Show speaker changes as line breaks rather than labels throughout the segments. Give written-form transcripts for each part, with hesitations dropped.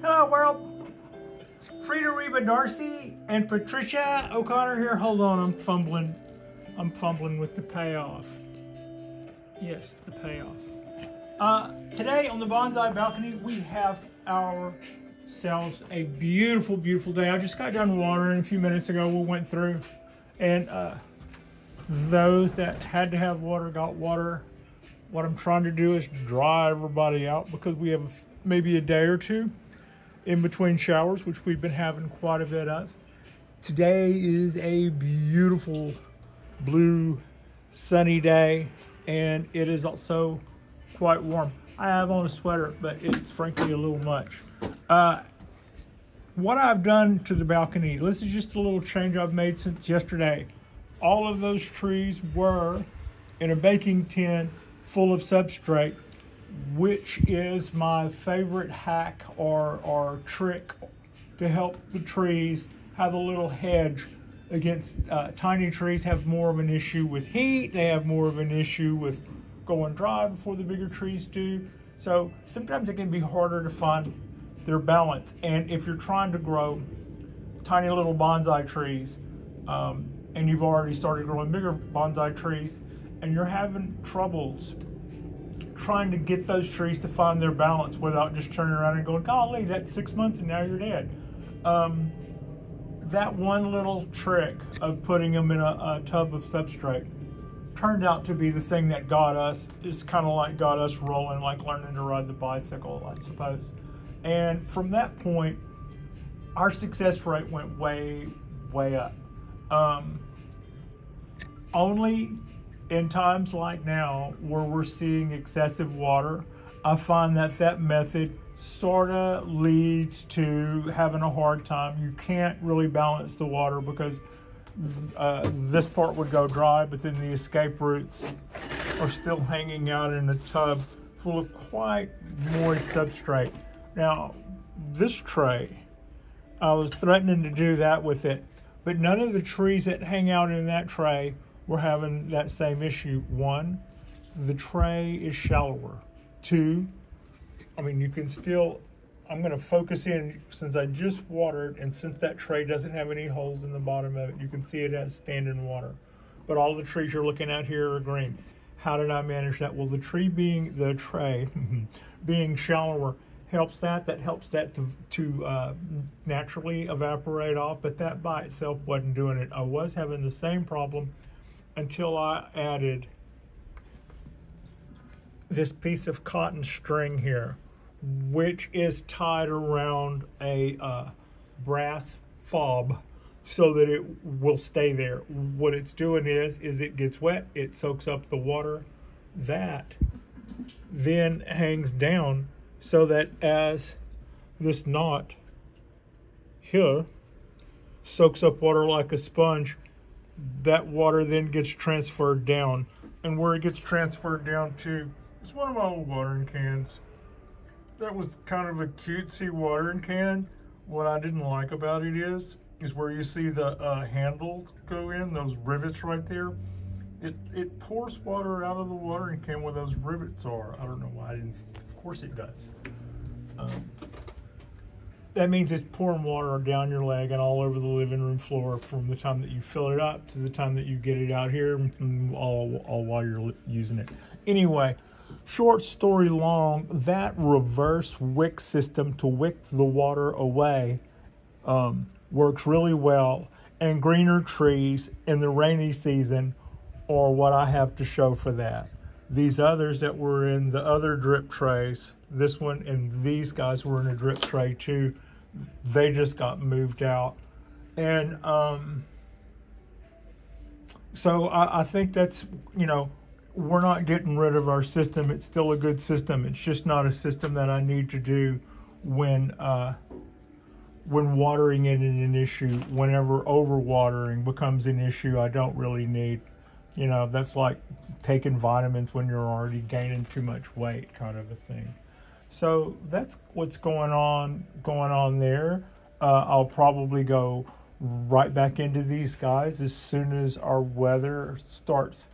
Hello world, Frida Reba Darcy and Patricia O'Connor here. Hold on, I'm fumbling with the payoff. Yes, the payoff. Today on the Bonsai Balcony, we have ourselves a beautiful, beautiful day. I just got done watering a few minutes ago. We went through, and those that had to have water got water. What I'm trying to do is dry everybody out because we have maybe a day or two in between showers, which we've been having quite a bit of. Today is a beautiful blue sunny day, and it is also quite warm. I have on a sweater, but it's frankly a little much. What I've done to the balcony, this is just a little change I've made since yesterday. All of those trees were in a baking tin full of substrate, which is my favorite hack or trick to help the trees have a little hedge against tiny trees have more of an issue with heat. They have more of an issue with going dry before the bigger trees do. So sometimes it can be harder to find their balance. And if you're trying to grow tiny little bonsai trees, and you've already started growing bigger bonsai trees, and you're having troubles trying to get those trees to find their balance without just turning around and going, golly, that's 6 months and now you're dead. That one little trick of putting them in a tub of substrate turned out to be the thing that got us. It's kind of like got us rolling, like learning to ride the bicycle, I suppose. And from that point, our success rate went way, way up. Only in times like now where we're seeing excessive water, I find that method sort of leads to having a hard time. You can't really balance the water because this part would go dry, but then the escape roots are still hanging out in a tub full of quite moist substrate. Now, this tray, I was threatening to do that with it, but none of the trees that hang out in that tray were having that same issue. One, the tray is shallower. Two, I mean, you can still, I'm gonna focus in, since I just watered, and since that tray doesn't have any holes in the bottom of it, you can see it has standing water. But all the trees you're looking at here are green. How did I manage that? Well, the tray being shallower helps that to naturally evaporate off, but that by itself wasn't doing it. I was having the same problem until I added this piece of cotton string here, which is tied around a brass fob so that it will stay there. What it's doing is it gets wet, it soaks up the water, that then hangs down so that as this knot here soaks up water like a sponge, that water then gets transferred down. And where it gets transferred down to is one of my old watering cans. That was kind of a cutesy watering can. What I didn't like about it is where you see the handle go in, those rivets right there. It pours water out of the watering can where those rivets are. I don't know why I didn't, of course it does. That means it's pouring water down your leg and all over the living room floor from the time that you fill it up to the time that you get it out here, and all while you're using it. Anyway, short story long, that reverse wick system to wick the water away works really well, and greener trees in the rainy season are what I have to show for that. These others that were in the other drip trays, this one and these guys were in a drip tray too, they just got moved out. And so I think that's, you know, we're not getting rid of our system. It's still a good system. It's just not a system that I need to do when watering it is an issue. Whenever overwatering becomes an issue, I don't really need, you know, that's like taking vitamins when you're already gaining too much weight, kind of a thing. So that's what's going on there. I'll probably go right back into these guys as soon as our weather starts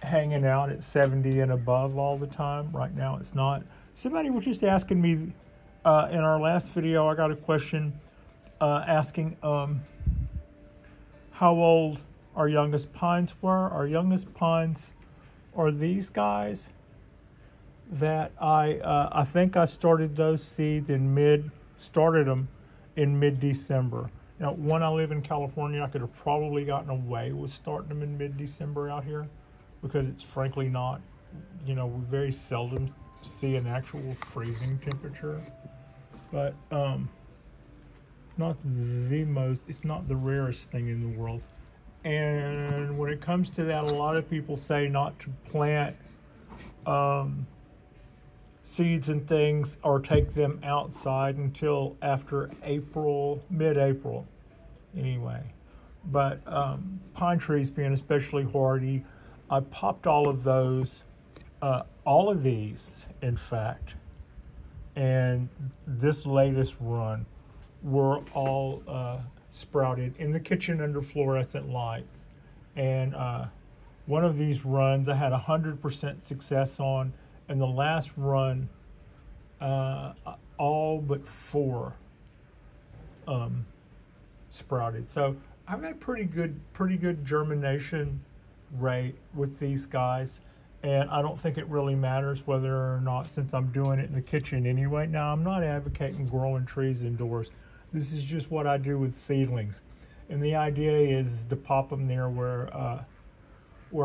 hanging out at 70 and above all the time. Right now it's not. Somebody was just asking me In our last video, I got a question asking how old our youngest pines were. Our youngest pines are these guys that I think I started those seeds started them in mid-December. Now, when I live in California, I could have probably gotten away with starting them in mid-December out here because it's frankly not, we very seldom see an actual freezing temperature. But it's not the rarest thing in the world. And when it comes to that, a lot of people say not to plant seeds and things or take them outside until after mid-April anyway. But pine trees being especially hardy, I popped all of these, in fact, and this latest run were all sprouted in the kitchen under fluorescent lights. And one of these runs I had 100% success on, and the last run, all but 4 sprouted. So I've had pretty good germination rate with these guys, and I don't think it really matters whether or not, since I'm doing it in the kitchen anyway. Now, I'm not advocating growing trees indoors. This is just what I do with seedlings, and the idea is to pop them there where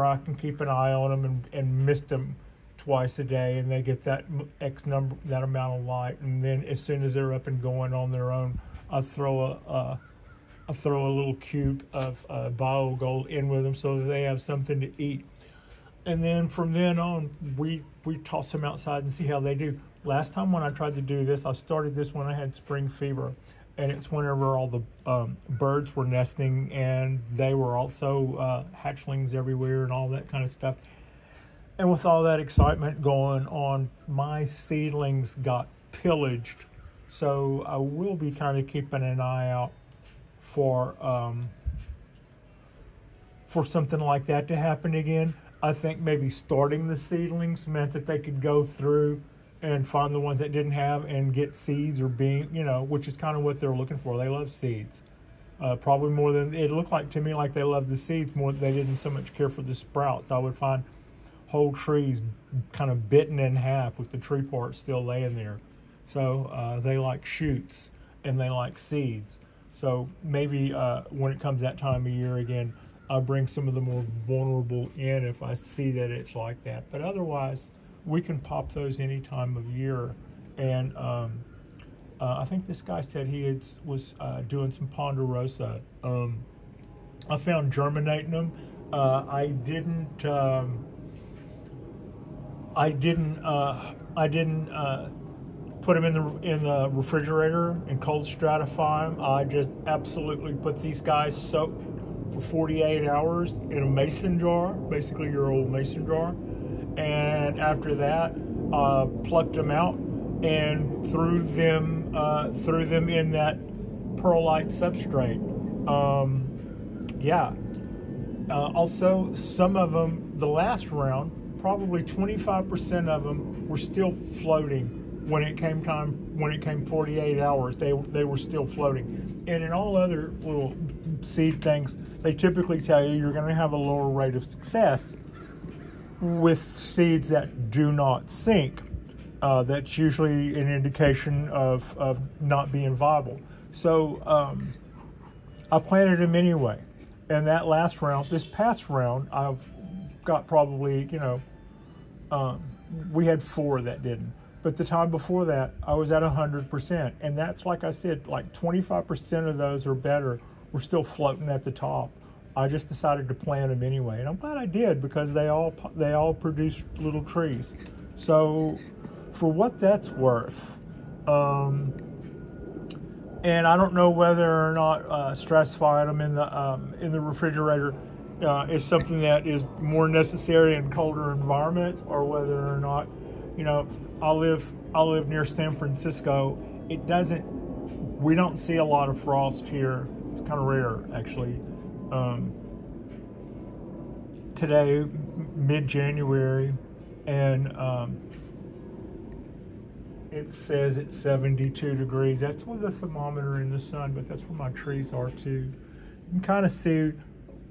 I can keep an eye on them and mist them twice a day, and they get that that amount of light. And then as soon as they're up and going on their own, I throw a little cube of BioGold in with them so that they have something to eat. And then from then on, we toss them outside and see how they do. Last time when I tried to do this, I started this when I had spring fever, and it's whenever all the birds were nesting, and they were also hatchlings everywhere and all that kind of stuff. And with all that excitement going on, my seedlings got pillaged. So I will be kind of keeping an eye out for something like that to happen again. I think maybe starting the seedlings meant that they could go through and find the ones that didn't have and get seeds or which is kind of what they're looking for. They love seeds. Probably more than, it looked like to me like they loved the seeds more than they didn't so much care for the sprouts. I would find whole trees kind of bitten in half with the tree part still laying there. So they like shoots and they like seeds. So maybe when it comes that time of year again, I'll bring some of the more vulnerable in if I see that it's like that. But otherwise, we can pop those any time of year. And I think this guy said he was doing some ponderosa. I found germinating them. I didn't put them in the refrigerator and cold stratify them. I just absolutely put these guys soaked for 48 hours in a mason jar, basically your old mason jar. And after that, plucked them out and threw them in that perlite substrate. Also, some of them, the last round, probably 25% of them were still floating when it came 48 hours. They were still floating. And in all other little seed things, they typically tell you you're going to have a lower rate of success with seeds that do not sink. That's usually an indication of not being viable. So I planted them anyway. And that last round, this past round, I've got probably, we had 4 that didn't. But the time before that, I was at 100%. And that's, like I said, like 25% of those or better were still floating at the top. I just decided to plant them anyway. And I'm glad I did, because they all produced little trees. So for what that's worth, and I don't know whether or not stratifying them in the refrigerator is something that is more necessary in colder environments, or whether or not, I live near San Francisco. We don't see a lot of frost here. It's kind of rare, actually. Today, mid-January, and it says it's 72 degrees. That's with a thermometer in the sun, but that's where my trees are too. You can kind of see,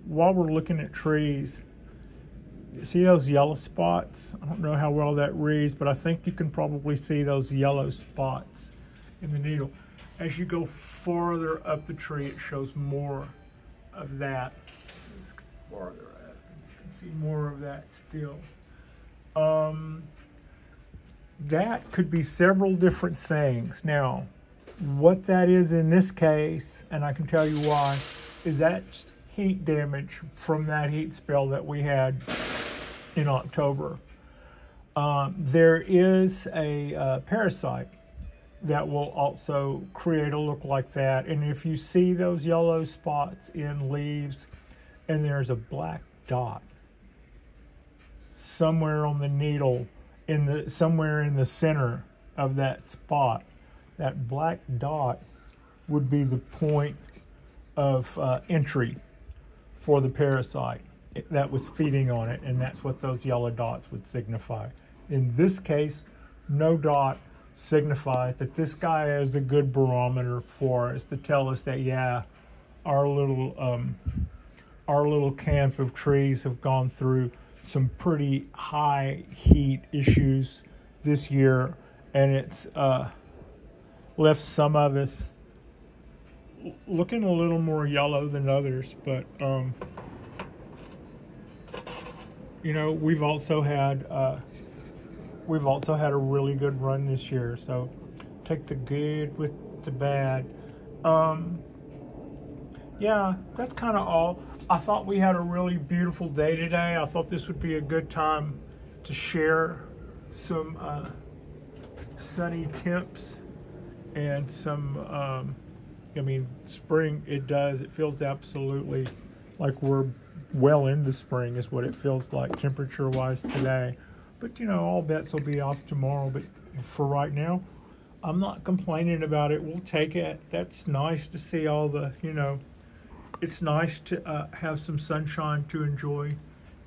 while we're looking at trees, see those yellow spots? I don't know how well that reads, but I think you can probably see those yellow spots in the needle. As you go farther up the tree, it shows more of that. Let's go farther up, you can see more of that still. That could be several different things. Now, what that is in this case, and I can tell you why, is that heat damage from that heat spell that we had in October. There is a parasite that will also create a look like that. And if you see those yellow spots in leaves and there's a black dot somewhere on the needle, somewhere in the center of that spot, that black dot would be the point of entry for the parasite that was feeding on it, and that's what those yellow dots would signify. In this case, no dot signifies that this guy is a good barometer for us to tell us that, yeah, our little camp of trees have gone through some pretty high heat issues this year, and it's left some of us looking a little more yellow than others. But you know, we've also had a really good run this year, so take the good with the bad. Yeah, that's kind of all. I thought we had a really beautiful day today. I thought this would be a good time to share some sunny temps and some, I mean, spring, it feels absolutely like we're well into spring is what it feels like temperature-wise today. But, you know, all bets will be off tomorrow. But for right now, I'm not complaining about it. We'll take it. That's nice to see all the, you know, it's nice to have some sunshine to enjoy.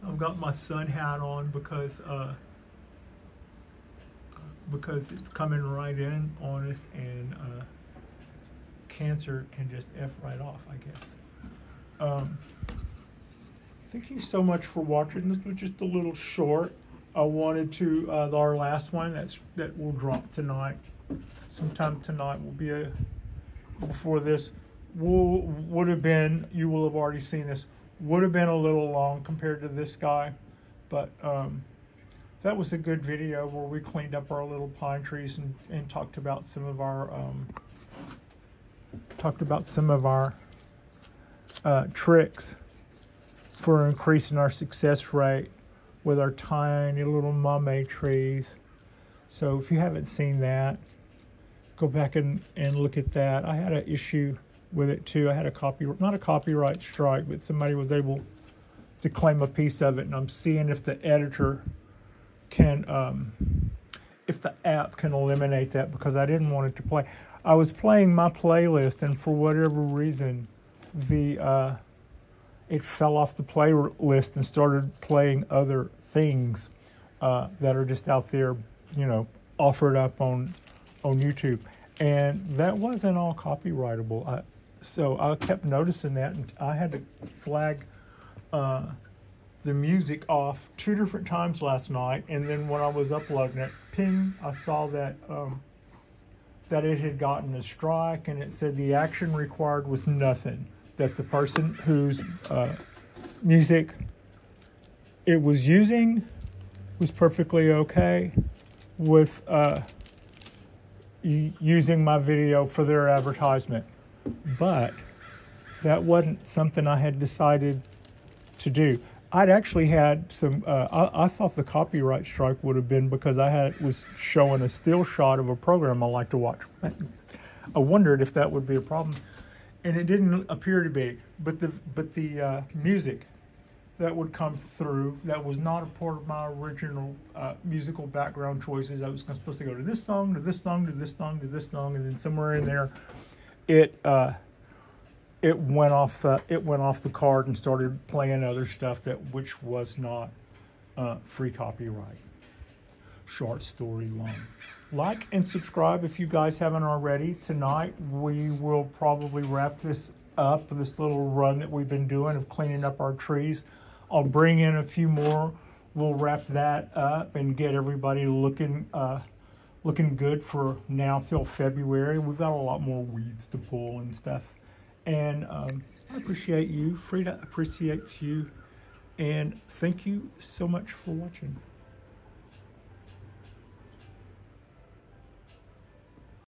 I've got my sun hat on because it's coming right in on us, and Cancer can just F right off, I guess. Thank you so much for watching. This was just a little short. I wanted to, our last one that will drop tonight. Sometime tonight will be before this. Would have been, you will have already seen this, would have been a little long compared to this guy, but that was a good video where we cleaned up our little pine trees and talked about some of our tricks for increasing our success rate with our tiny little mamey trees. So if you haven't seen that, go back and look at that. I had an issue with it too. I had not a copyright strike, but somebody was able to claim a piece of it, and I'm seeing if the editor can, if the app can eliminate that, because I didn't want it to play. I was playing my playlist, and for whatever reason, it fell off the playlist and started playing other things that are just out there, you know, offered up on YouTube, and that wasn't all copyrightable. So I kept noticing that, and I had to flag the music off 2 different times last night, and then when I was uploading it, ping, I saw that that it had gotten a strike, and it said the action required was nothing, that the person whose music it was using was perfectly okay with using my video for their advertisement. But that wasn't something I had decided to do. I'd actually had some, I thought the copyright strike would have been because was showing a still shot of a program I like to watch. I wondered if that would be a problem, and it didn't appear to be. But the music that would come through, that was not a part of my original musical background choices. I was supposed to go to this song, to this song, to this song, to this song, and then somewhere in there, it went off the card and started playing other stuff which was not free copyright. short story long. Like and subscribe if you guys haven't already. Tonight we will probably wrap this up, this little run that we've been doing of cleaning up our trees. I'll bring in a few more. We'll wrap that up and get everybody looking good for now till February. We've got a lot more weeds to pull and stuff. And I appreciate you. Frida appreciates you. And thank you so much for watching.